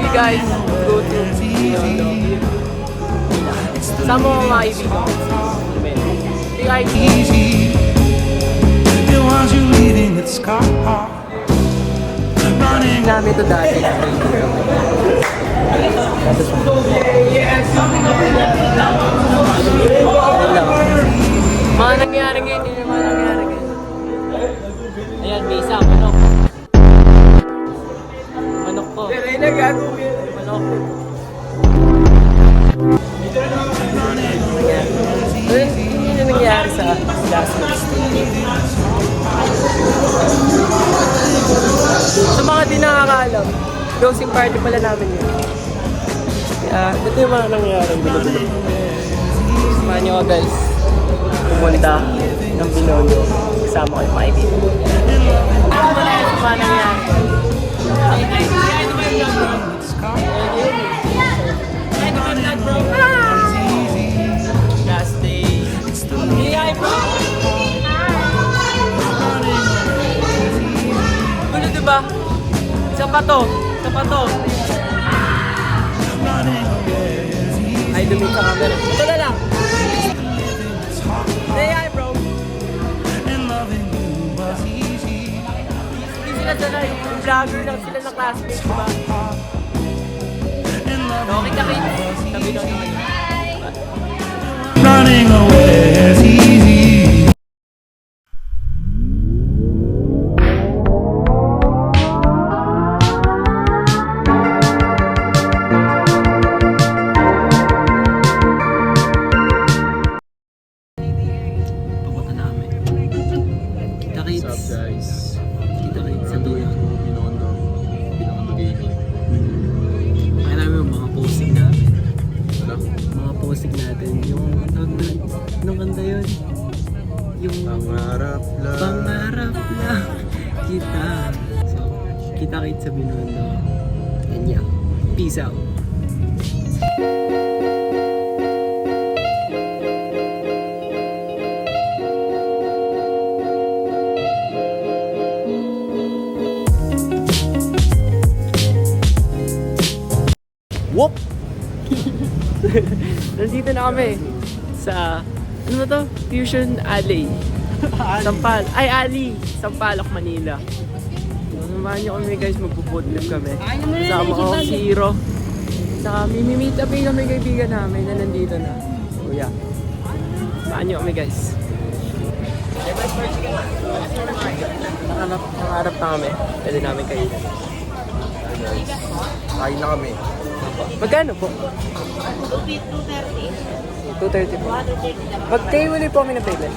you guys go to sama mo mga kaibigan. Hey guys. Namin ito dati. Mga nangyari ngayon, hindi naman nangyari ngayon. Ayan, may isa, manok. Manok po. Manok. Ano yung nangyari sa last week? Sa mga di nakakaalam, closing party pala namin yun. Kaya, ito yung mga nangyari. Samahan nyo guys. Pumunta ng Binondo. Kasama ko yung mga kaibigan. Ito pala yung mga nangyari. Last day. Hey, bro! Ano diba? Isa pa to. Ay, dumit sa camera. Ito na lang. Say hi, bro. Hindi sila sanay. Vlogger lang sila na classmates, diba? Okay kami. Kami lang naman. Running away is easy. Papunta namin. Kita-kits. What's up guys? Kita-kits sa Going dulo. to Binondo Gaming. Pakita namin yung mga posting namin. Ano? Mga posting natin. Yung nung kanta yun. Yung Pangarap lang. pangarap lang kita. So, kita-kits sa Binondo. And yeah, peace out. Whoop! Nandito na kami sa, ano ba to? Fusion Alley. Alley. Sampaloc, Manila. Samahan nyo kami guys, magpo-food trip kami. Sama ko si Hiro. Saka mimi-meet up kami kaibigan namin na nandito na. So yeah. Samahan nyo kami guys. Nakaharap na kami. Pwede namin kainan. Kain na kami. Magkano po? 230 po. Magkayo ulit po kami ng payment.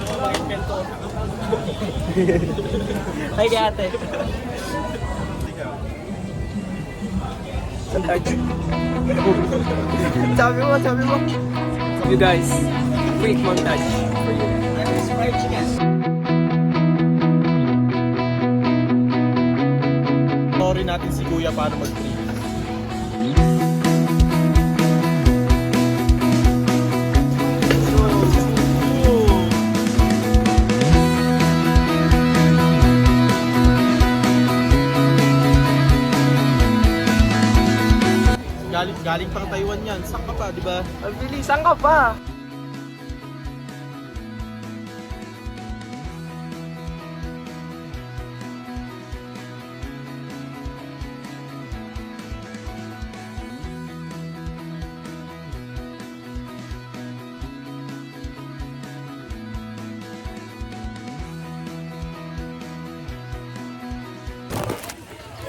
Hi kay ate. Sabi mo. You guys, quick montage for you. Sorry natin si Kuya paano mag-trip. Galing pang Taiwan yan. Saan ka pa, di ba? Ang bilis, saan ka pa?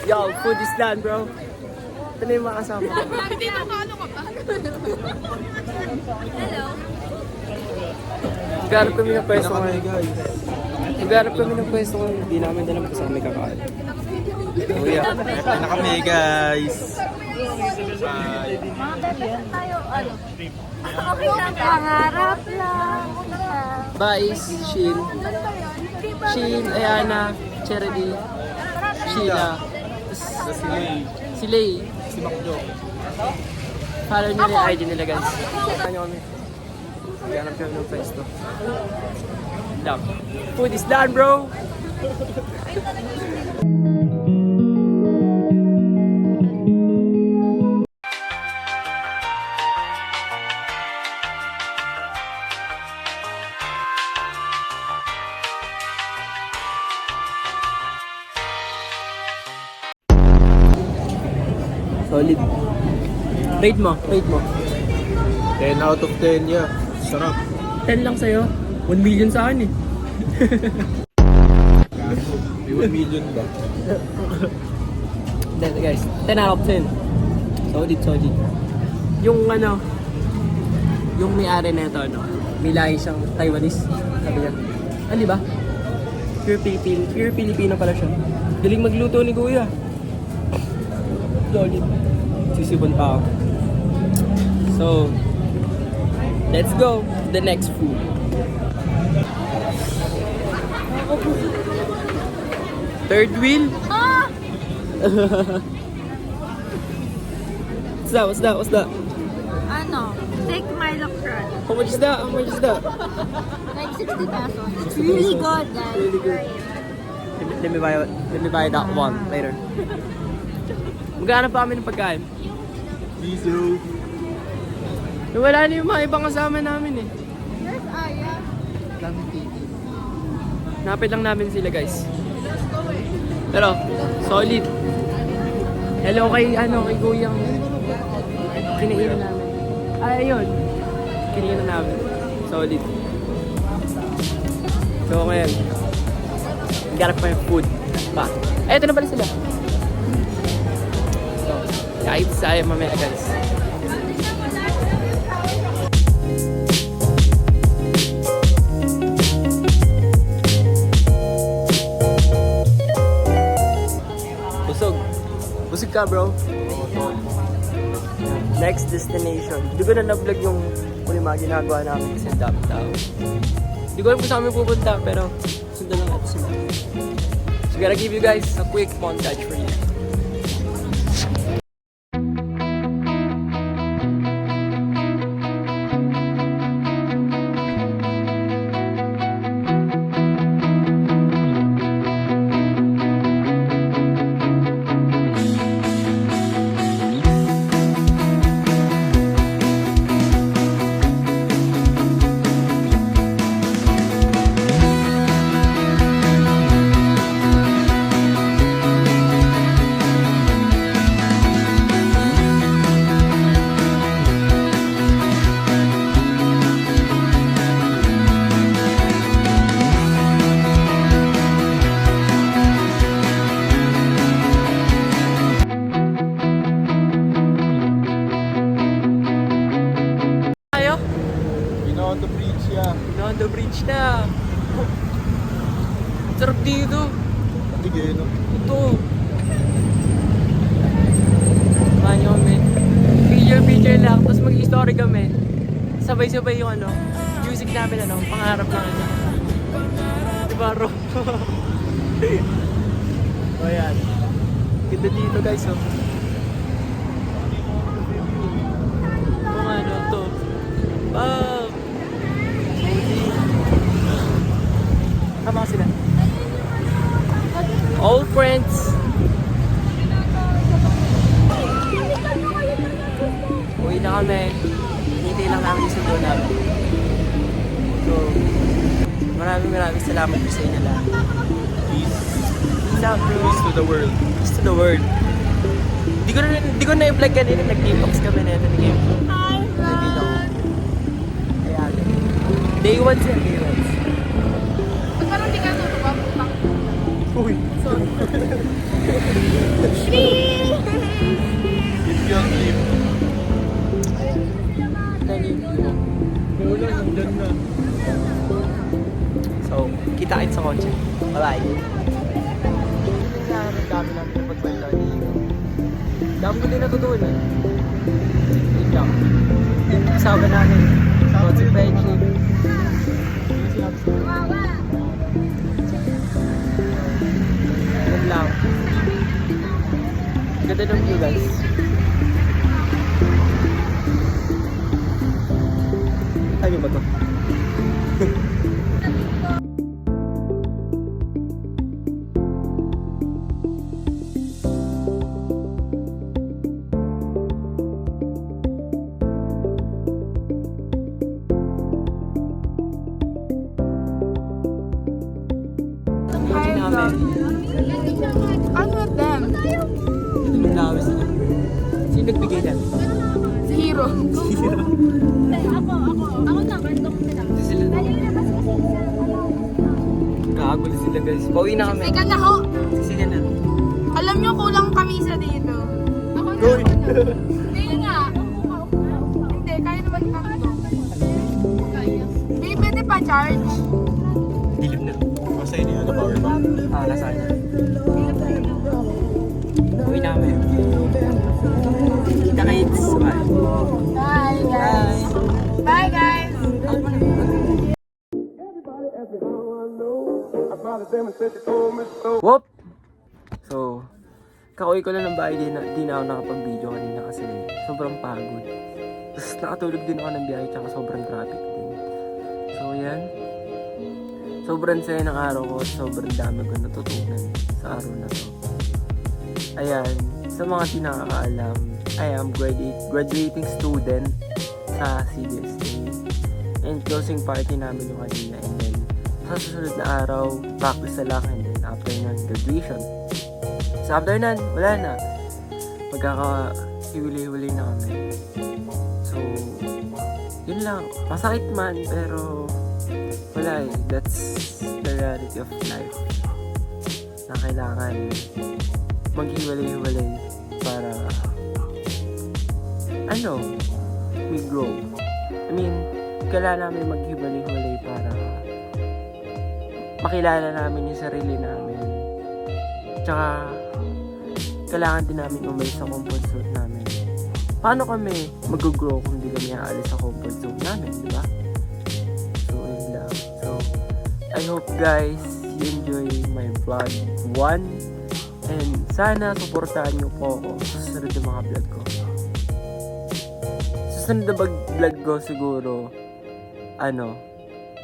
Yo, food is done, bro. Ito na yung mga kasama ko. Dito ka, ano ka ba? Hello? Nagharap kami ng pwesto Kami ngayon. guys. Nagharap kami ng pwesto ngayon. Hindi namin dalam kung saan kami kakain. Kuya. Kain na kami guys. Bye. Tayo, ano? Okay lang, pangarap lang. Bais, Shin, Ayana, Charity, Sheila, si Lay, Si Macdo. follow nyo na yung ID nila guys. Ano kami? Maghanap kami ng pwesto. Done. Food is done, bro! Solid. Rate mo, rate mo. 10 out of 10 yeah. Sarap. 10 lang sa'yo. 1 million sa akin eh. May 1 million ba? Then guys, 10 out of 10. Solid, solid. Yung ano, yung may-ari na ito, ano, may lahi siyang Taiwanese. Sabi niya. Ah, di ba? Pure Filipino pala siya. Galing magluto ni Kuya. Solid. Sisibon pa ako. So, let's go to the next food. Third wheel? Ah! What's that? What's that? Ano? Take Milo Crunch. How much is that? How much is that? Like 60 pesos. It's really good, guys. Really good. Let me buy that one later. Magkano pa kami ng pagkain? Diesel. Wala na yung mga ibang kasama namin eh. Where's Aya? Napit lang namin sila guys. Pero, solid. Hello kay Kuyang kinainan namin. Ay, ayun. Kinainan namin. Solid. So, ngayon. Garap pa yung food. Pa. Ay, ito na pala sila. So, kahit sa'yo mamaya guys. Busog. Busog ka, bro. Next destination. Hindi ko na na-vlog yung mga ginagawa namin kasi ang daming tao. Hindi ko alam kung saan kami pupunta, pero sundan lang natin sila. So, gotta give you guys a quick montage for you. Tayo? Beyond the bridge yeah. On the bridge na. Sarap dito. Tigay no? Ito. Manyo kami. Picture lang. Tapos mag-story kami. Sabay-sabay yung music namin pangarap lang ito. Diba, Ro? O yan. Ganda dito guys, oh. Kung ano to. Wow! Tama sila. All friends. Uwi na kami. Hintay lang namin yung sundo namin. So, maraming salamat po sa inyo lahat. Peace. Peace out, bro. Peace to the world. Peace to the world. Di ko na i-vlog kanina. Nag-detox kami na yun. Hi, vlog. Ayan. Day 1 siya. Day 1. Parang di ka tutubang. Uy. If you don't leave. Wala, nandyan na. So, kita-kits sa kotse. Bye-bye. Dami namin na pagkwento ni Igo. Dami ko din natutunan. Yun lang. Kasama namin. Kotse friendship. Yun lang. Ganda ng view guys. Ano ba to? Kotse namin. I'm with them. Yung dami sila. Zero. Ako na, bandong sila. Sila. Nalilabas kasi isa. Kagulo sila guys. Pauwi na kami. Teka na ho. Sila na. Alam nyo, kulang kami sa dito. Ako na. Uy! Hindi nga. Hindi, kaya naman tatlo. Kaya. Babe, pwede pa charge? Dilim na. Basta yun yung power bank. Nasaan na? Uwi na kami. Kita kayo. Bye. Bye, guys. Bye, guys. Whoop! So, kakauwi ko lang ng bahay, di na ako nakapag-video kanina kasi sobrang pagod. Tapos nakatulog din ako ng biyahe tsaka sobrang traffic din. So, yan. Sobrang saya ng araw ko at sobrang dami ko natutunan sa araw na to. Ayan, sa mga di nakakaalam, I am graduating student sa CBSA. And closing party namin yung kanina, and then sa susunod na araw, practice na lang, and then after nun, graduation. So after nun, wala na. Magkaka-hiwalay-hiwalay na kami. So, yun lang. Masakit man, pero wala eh. That's the reality of life. Na kailangan maghiwalay-hiwalay para we grow. I mean, kailangan namin maghiwalay-hiwalay para makilala namin yung sarili namin. Tsaka, kailangan din namin umalis sa comfort zone namin. Paano kami mag-grow kung di kami aalis sa comfort zone namin, di ba? So, yun lang. So, I hope guys, you enjoy my vlog 1. And sana supportahan niyo po ako sa susunod na mga vlog ko. Susunod na vlog ko siguro,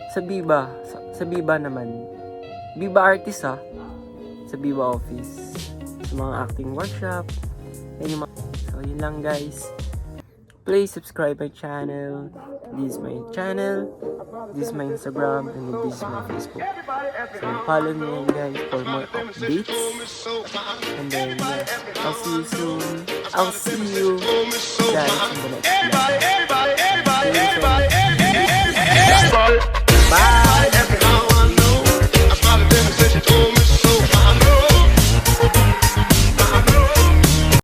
sa Biba naman. Biba artist sa Biba office. Sa mga acting workshop. So, yun lang guys. Please subscribe my channel. This is my channel. This is my Instagram. And this is my Facebook. So, follow me yan guys for more updates. And then, yeah, I'll see you soon. I'll see you guys in the next vlog. See you soon.